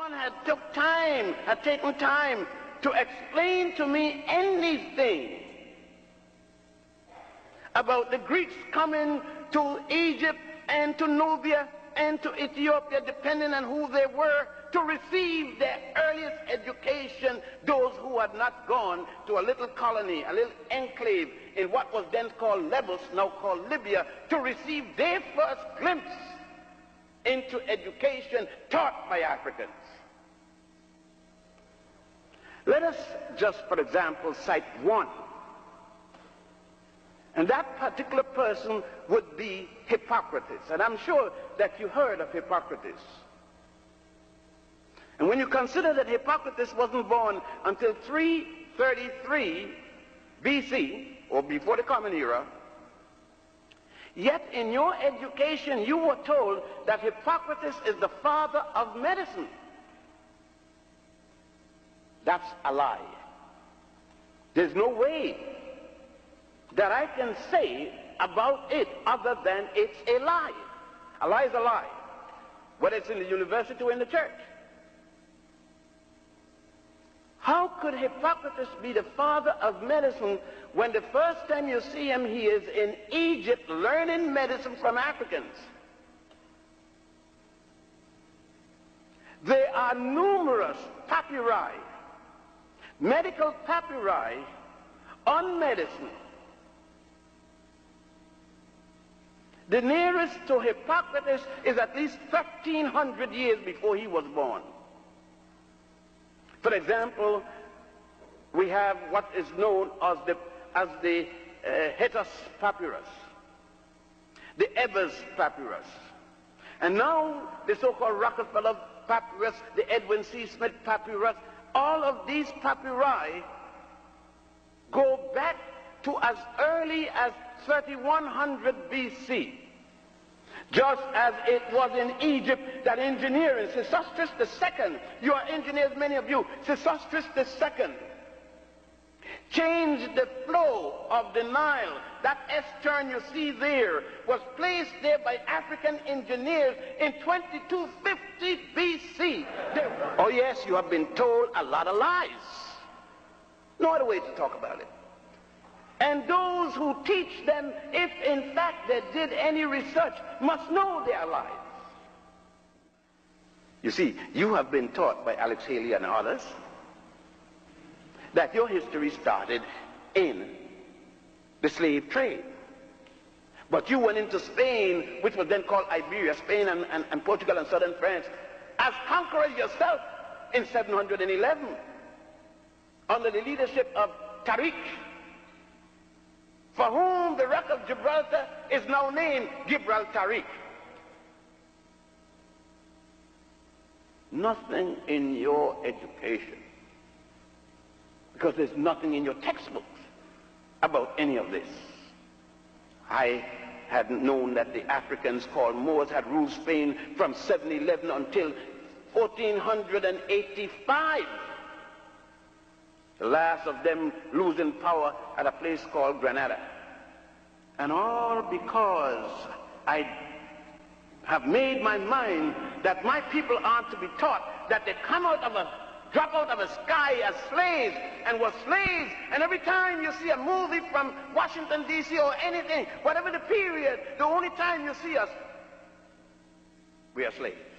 one had taken time to explain to me anything about the Greeks coming to Egypt and to Nubia and to Ethiopia, depending on who they were, to receive their earliest education, those who had not gone to a little colony, a little enclave in what was then called Lebus, now called Libya, to receive their first glimpse into education taught by Africans. Let us just, for example, cite one. And that particular person would be Hippocrates. And I'm sure that you heard of Hippocrates. And when you consider that Hippocrates wasn't born until 333 BC, or before the Common Era, yet in your education you were told that Hippocrates is the father of medicine. That's a lie. There's no way that I can say about it other than it's a lie. A lie is a lie, whether it's in the university or in the church. How could Hippocrates be the father of medicine when the first time you see him, he is in Egypt learning medicine from Africans? There are numerous papyri, medical papyri on medicine. The nearest to Hippocrates is at least 1,300 years before he was born. For example, we have what is known as the Hetus papyrus, the Ebers papyrus, and now the so-called Rockefeller papyrus, the Edwin C. Smith papyrus. All of these papyri go back to as early as 3100 BC. Just as it was in Egypt that engineering, Sesostris II, you are engineers, many of you, Sesostris II changed the flow of the Nile. That S-turn you see there was placed there by African engineers in 2250 BC. Oh yes, you have been told a lot of lies. No other way to talk about it. And those who teach them, if in fact they did any research, must know their lies. You see, you have been taught by Alex Haley and others that your history started in the slave trade. But you went into Spain, which was then called Iberia, Spain and Portugal and southern France, as conquerors yourself in 711 under the leadership of Tariq, for whom the Rock of Gibraltar is now named Gibraltariq. Nothing in your education, because there's nothing in your textbooks about any of this. I hadn't known that the Africans called Moors had ruled Spain from 711 until 1485. The last of them losing power at a place called Granada. And all because I have made my mind that my people aren't to be taught that they come out of drop out of the sky as slaves and were slaves. And every time you see a movie from Washington, D.C. or anything, whatever the period, the only time you see us, we are slaves.